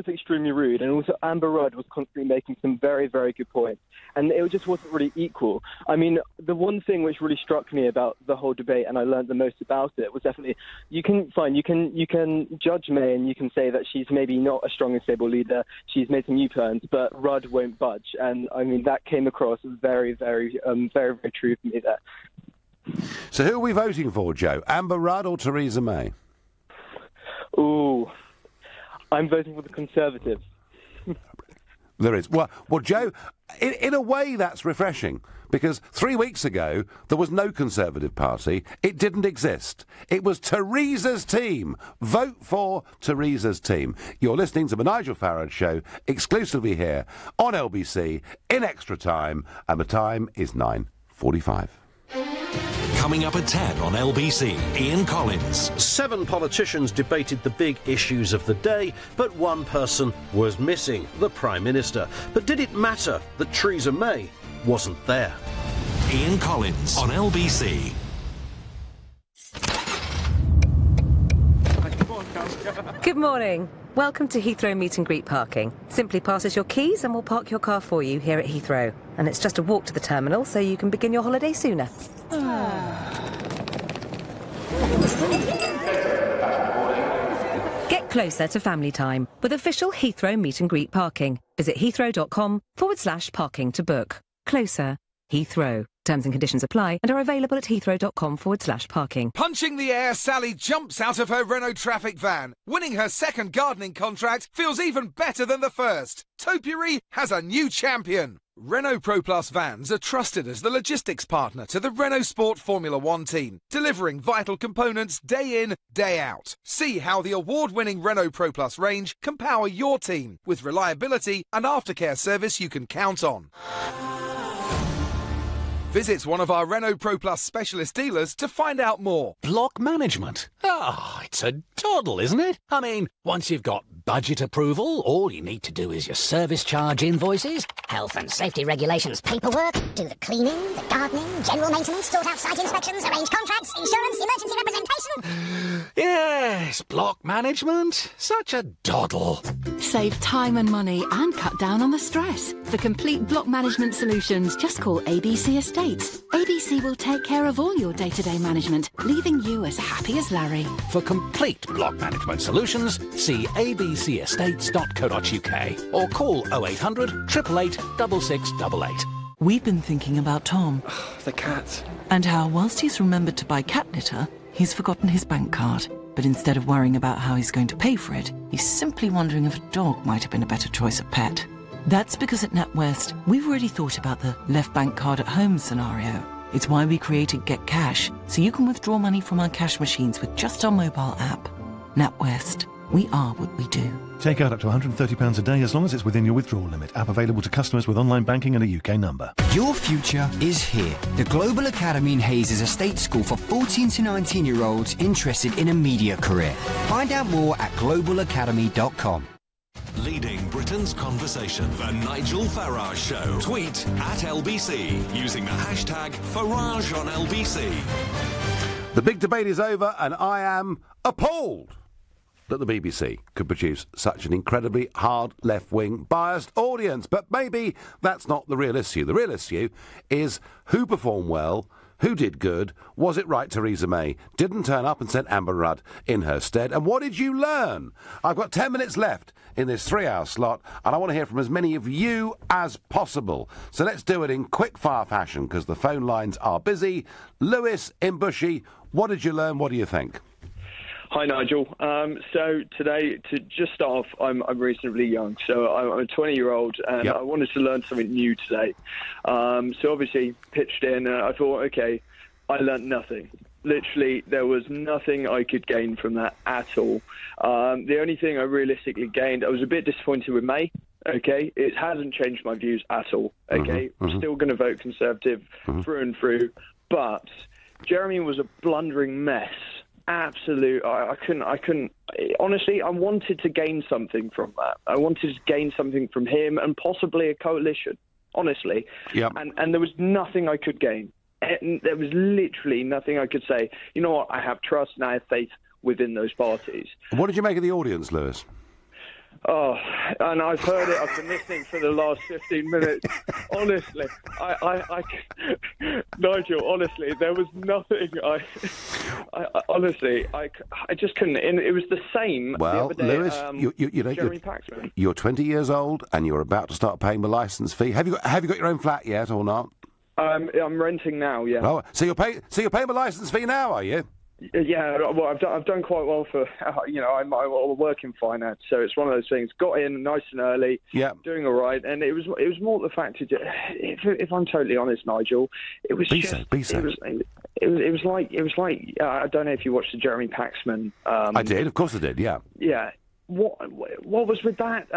extremely rude, and also Amber Rudd was constantly making some very, very good points, and it just wasn't really equal. I mean, the one thing which really struck me about the whole debate, and I learned the most about it, was definitely you can judge May and you can say that she's maybe not a strong and stable leader. She's made some U-turns, but Rudd won't budge, and I mean that came across as very, very, very, very true for me there. So who are we voting for, Joe? Amber Rudd or Theresa May? Ooh, I'm voting for the Conservatives. There is. Well, Joe, in a way that's refreshing, because 3 weeks ago there was no Conservative Party. It didn't exist. It was Theresa's team. Vote for Theresa's team. You're listening to the Nigel Farage Show, exclusively here on LBC, in extra time, and the time is 9:45. Coming up at 10 on LBC, Ian Collins. 7 politicians debated the big issues of the day, but one person was missing, the Prime Minister. But did it matter that Theresa May wasn't there? Ian Collins on LBC. Good morning. Welcome to Heathrow Meet and Greet parking. Simply pass us your keys and we'll park your car for you here at Heathrow. And it's just a walk to the terminal so you can begin your holiday sooner. Get closer to family time with official Heathrow Meet and Greet parking. Visit heathrow.com/parking to book. Closer. Heathrow. Terms and conditions apply and are available at heathrow.com/parking. Punching the air, Sally jumps out of her Renault Traffic van. Winning her second gardening contract feels even better than the first. Topiary has a new champion. Renault Pro Plus vans are trusted as the logistics partner to the Renault Sport Formula One team, delivering vital components day in, day out. See how the award-winning Renault Pro Plus range can power your team with reliability and aftercare service you can count on. Visit one of our Renault Pro Plus specialist dealers to find out more. Block management? It's a doddle, isn't it? I mean, once you've got budget approval, all you need to do is your service charge invoices, health and safety regulations paperwork, do the cleaning, the gardening, general maintenance, sort out site inspections, arrange contracts, insurance, emergency representation. Yes, block management. Such a doddle. Save time and money and cut down on the stress. For complete block management solutions, just call ABC Estates. ABC will take care of all your day-to-day management, leaving you as happy as Larry. For complete block management solutions, see abcestates.co.uk or call 0800 888 6688. We've been thinking about Tom. The cat. And how, whilst he's remembered to buy cat litter, he's forgotten his bank card. But instead of worrying about how he's going to pay for it, he's simply wondering if a dog might have been a better choice of pet. That's because at NatWest, we've already thought about the left bank card at home scenario. It's why we created Get Cash, so you can withdraw money from our cash machines with just our mobile app. NatWest, we are what we do. Take out up to £130 a day as long as it's within your withdrawal limit. App available to customers with online banking and a UK number. Your future is here. The Global Academy in Hayes is a state school for 14 to 19-year-olds interested in a media career. Find out more at globalacademy.com. Leading Britain's conversation, The Nigel Farage Show. Tweet at LBC using the hashtag Farage on LBC. The big debate is over and I am appalled that the BBC could produce such an incredibly hard left-wing biased audience. But maybe that's not the real issue. The real issue is who performed well, who did good, was it right Theresa May didn't turn up and sent Amber Rudd in her stead, and what did you learn? I've got 10 minutes left in this 3-hour slot, and I want to hear from as many of you as possible. So let's do it in quick-fire fashion, because the phone lines are busy. Lewis in Bushy, what did you learn? What do you think? Hi, Nigel. So today, to just start off, I'm reasonably young. So I'm a 20-year-old, and I wanted to learn something new today. So obviously, pitched in, and I thought, okay, I learnt nothing. Literally, there was nothing I could gain from that at all. The only thing I realistically gained, I was a bit disappointed with May. Okay, it hasn't changed my views at all. Okay, I'm still going to vote Conservative through and through. But Jeremy was a blundering mess. Absolute. I couldn't. Honestly, I wanted to gain something from that. I wanted to gain something from him and possibly a coalition. Honestly, and there was nothing I could gain. There was literally nothing I could say. You know what? I have trust and I have faith within those parties. What did you make of the audience, Lewis? Oh, and I've heard it. I've been listening for the last 15 minutes. Honestly, Nigel, honestly, there was nothing. I just couldn't. And it was the same. Well, the other day, Lewis, Jeremy Paxman. You're 20 years old and you're about to start paying the licence fee. Have you got your own flat yet or not? I'm renting now. Yeah. Oh, so you're paying the licence fee now, are you? Yeah, well, I've done quite well for, I work in finance, so it's one of those things. Got in nice and early, doing all right, and it was more the fact that, if I'm totally honest, Nigel, it was Be so. It was like I don't know if you watched the Jeremy Paxman. I did, of course I did. Yeah. Yeah. What was with that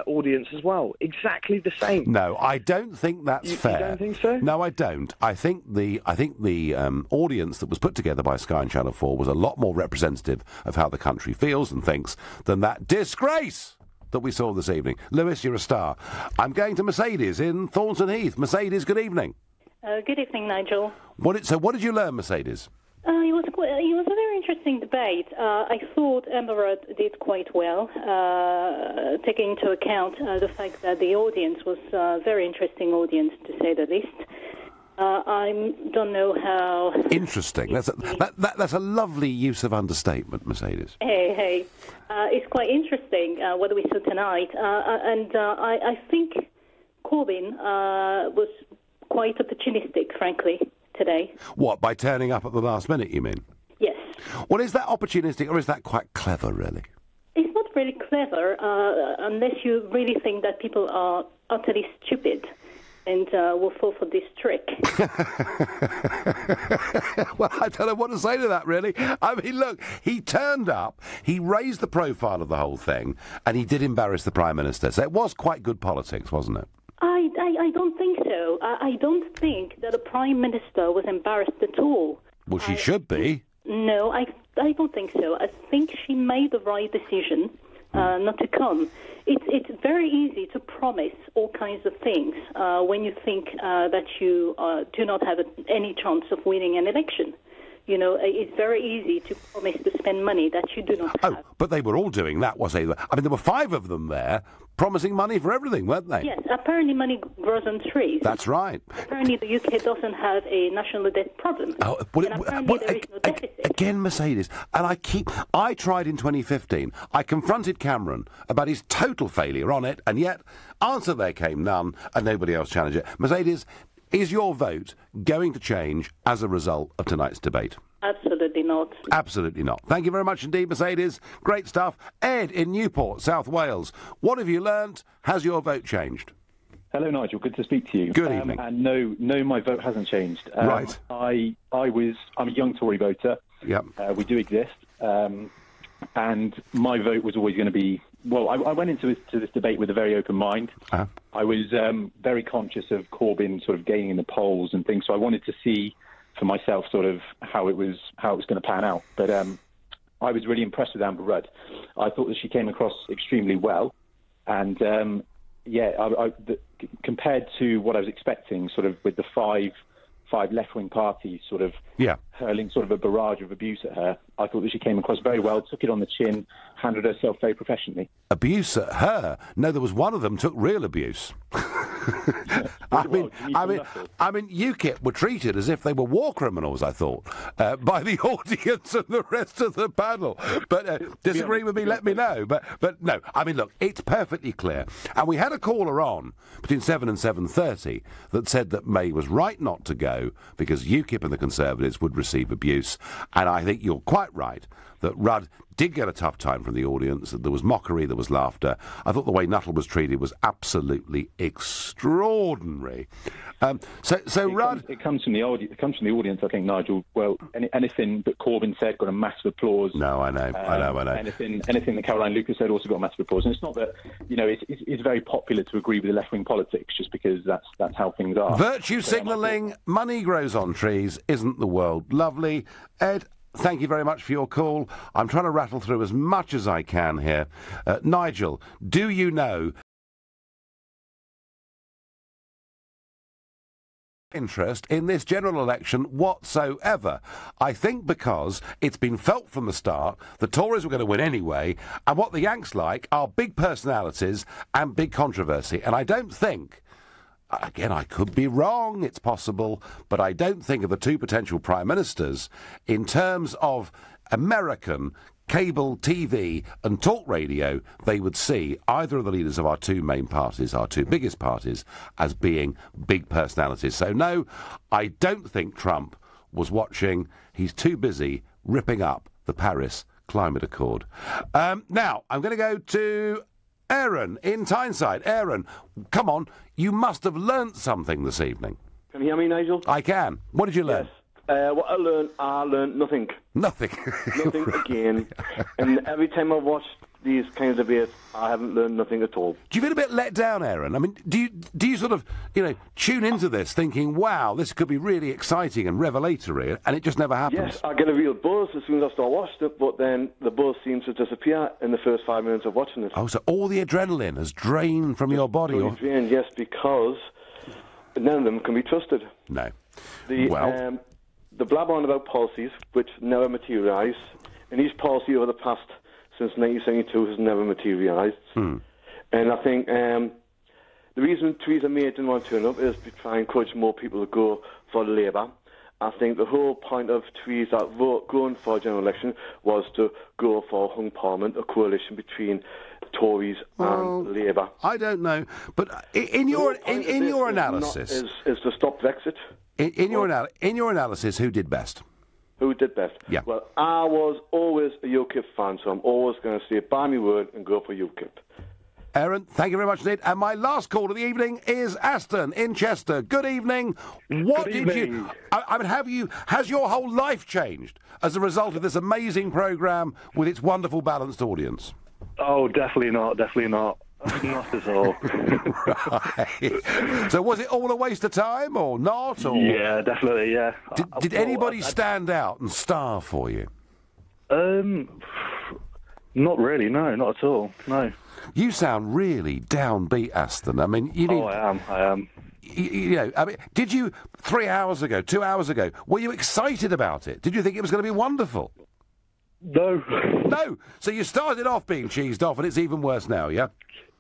audience as well? Exactly the same. No, I don't think that's fair. You don't think so? No, I don't. I think the audience that was put together by Sky and Channel 4 was a lot more representative of how the country feels and thinks than that disgrace that we saw this evening. Lewis, you're a star. I'm going to Mercedes in Thornton Heath. Mercedes, good evening. Good evening, Nigel. What did you learn, Mercedes? It was a very interesting debate. I thought Amber Rudd did quite well, taking into account the fact that the audience was a very interesting audience, to say the least. I don't know how... Interesting. That's a lovely use of understatement, Mercedes. Hey. It's quite interesting what we saw tonight. And I think Corbyn was quite opportunistic, frankly, today. What, by turning up at the last minute, you mean? Yes. Well, is that opportunistic or is that quite clever, really? It's not really clever unless you really think that people are utterly stupid and will fall for this trick. Well, I don't know what to say to that, really. I mean, look, he turned up, he raised the profile of the whole thing, and he did embarrass the Prime Minister. So it was quite good politics, wasn't it? I don't think so. I don't think that the Prime Minister was embarrassed at all. Well, she should be. No, I don't think so. I think she made the right decision not to come. It's very easy to promise all kinds of things when you think that you do not have any chance of winning an election. You know, it's very easy to promise to spend money that you do not have. Oh, but they were all doing that, was they? I mean, there were 5 of them there promising money for everything, weren't they? Yes, apparently money grows on trees. That's right. Apparently the UK doesn't have a national debt problem. Oh, apparently there is no deficit. Again, Mercedes, and I tried in 2015, I confronted Cameron about his total failure on it, and yet answer there came none, and nobody else challenged it. Mercedes, is your vote going to change as a result of tonight's debate? Absolutely not. Absolutely not. Thank you very much indeed, Mercedes. Great stuff. Ed in Newport, South Wales. What have you learnt? Has your vote changed? Hello, Nigel. Good to speak to you. Good evening. And no, my vote hasn't changed. Right. I'm a young Tory voter. Yep. We do exist. And my vote was always going to be... Well, I went into this debate with a very open mind. Uh-huh. I was very conscious of Corbyn sort of gaining in the polls and things, so I wanted to see for myself sort of how it was going to pan out. But I was really impressed with Amber Rudd. I thought that she came across extremely well, and compared to what I was expecting, sort of with the five left-wing parties sort of hurling sort of a barrage of abuse at her, I thought that she came across very well, took it on the chin, handled herself very professionally. Abuse at her? No, there was one of them took real abuse. I mean, UKIP were treated as if they were war criminals, I thought, by the audience and the rest of the panel. But disagree with me, let me know. But no, I mean, look, it's perfectly clear. And we had a caller on between 7 and 7:30 that said that May was right not to go because UKIP and the Conservatives would receive abuse. And I think you're quite right that Rudd did get a tough time from the audience. There was mockery, there was laughter. I thought the way Nuttall was treated was absolutely extraordinary. memory. Rudd, it comes from the audience. I think, Nigel. Well, anything that Corbyn said got a massive applause. No, I know. Anything that Caroline Lucas said also got a massive applause. And it's not that it's very popular to agree with the left-wing politics just because that's how things are. Virtue signalling, money grows on trees. Isn't the world lovely, Ed? Thank you very much for your call. I'm trying to rattle through as much as I can here. Nigel, do you know interest in this general election whatsoever? I think because it's been felt from the start the Tories were going to win anyway, and what the Yanks like are big personalities and big controversy. And I don't think, again, I could be wrong, it's possible, but I don't think of the two potential prime ministers in terms of American cable TV and talk radio, they would see either of the leaders of our two main parties, our two biggest parties, as being big personalities. So no, I don't think Trump was watching. He's too busy ripping up the Paris Climate Accord. Now, I'm going to go to Aaron in Tyneside. Aaron, come on, you must have learnt something this evening. Can you hear me, Nigel? I can. What did you learn? Yes. What I learned nothing. Nothing? Nothing again. And every time I watch these kinds of debates, I haven't learned nothing at all. Do you feel a bit let down, Aaron? I mean, do you sort of, tune into this thinking, wow, this could be really exciting and revelatory, and it just never happens? Yes, I get a real buzz as soon as I start watching it, but then the buzz seems to disappear in the first 5 minutes of watching it. Oh, so all the adrenaline has drained from your body? Drained, yes, because none of them can be trusted. No. The blab on about policies which never materialise, and each policy over the past since 1972 has never materialised. And I think the reason Theresa May didn't want to turn up is to try and encourage more people to go for Labour. I think the whole point of Theresa going for a general election was to go for a hung parliament, a coalition between Tories and Labour. I don't know, but in your analysis, is to stop Brexit. In your analysis, who did best? Who did best? Yeah. Well, I was always a UKIP fan, so I'm always going to say buy me word and go for UKIP. Aaron, thank you very much indeed. And my last call of the evening is Aston in Chester. Good evening. Has your whole life changed as a result of this amazing programme with its wonderful balanced audience? Oh, definitely not. Not at all. Right. So was it all a waste of time or not? Or? Yeah, definitely, yeah. Did anybody stand out and star for you? Not really, no, not at all, no. You sound really downbeat, Aston. I mean, I am. Did you 3 hours ago, 2 hours ago, were you excited about it? Did you think it was going to be wonderful? No. No? So you started off being cheesed off and it's even worse now, yeah?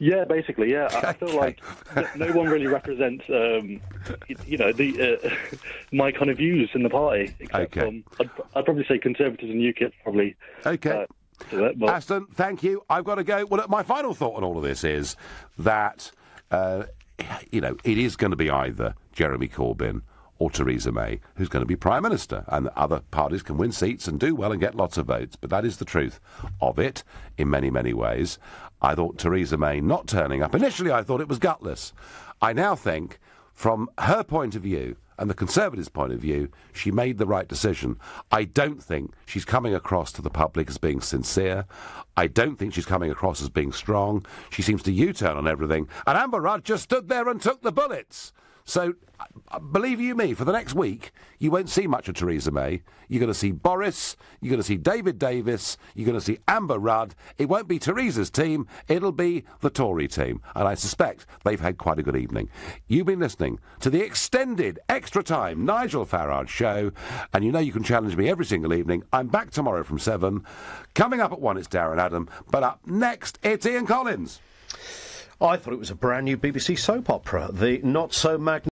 Yeah, probably, yeah. I feel like no one really represents, my kind of views in the party. Except I'd probably say Conservatives and UKIP, probably. Okay. Aston, thank you. I've got to go. Well, my final thought on all of this is that, it is going to be either Jeremy Corbyn or Theresa May who's going to be Prime Minister, and the other parties can win seats and do well and get lots of votes. But that is the truth of it in many, many ways. I thought Theresa May not turning up, initially I thought it was gutless. I now think, from her point of view and the Conservatives' point of view, she made the right decision. I don't think she's coming across to the public as being sincere. I don't think she's coming across as being strong. She seems to U-turn on everything. And Amber Rudd just stood there and took the bullets. So, believe you me, for the next week, you won't see much of Theresa May. You're going to see Boris, you're going to see David Davis, you're going to see Amber Rudd. It won't be Theresa's team, it'll be the Tory team. And I suspect they've had quite a good evening. You've been listening to the extended, extra time Nigel Farage show, and you know you can challenge me every single evening. I'm back tomorrow from 7. Coming up at 1, it's Darren Adam, but up next, it's Ian Collins. I thought it was a brand new BBC soap opera, the not-so-magnificent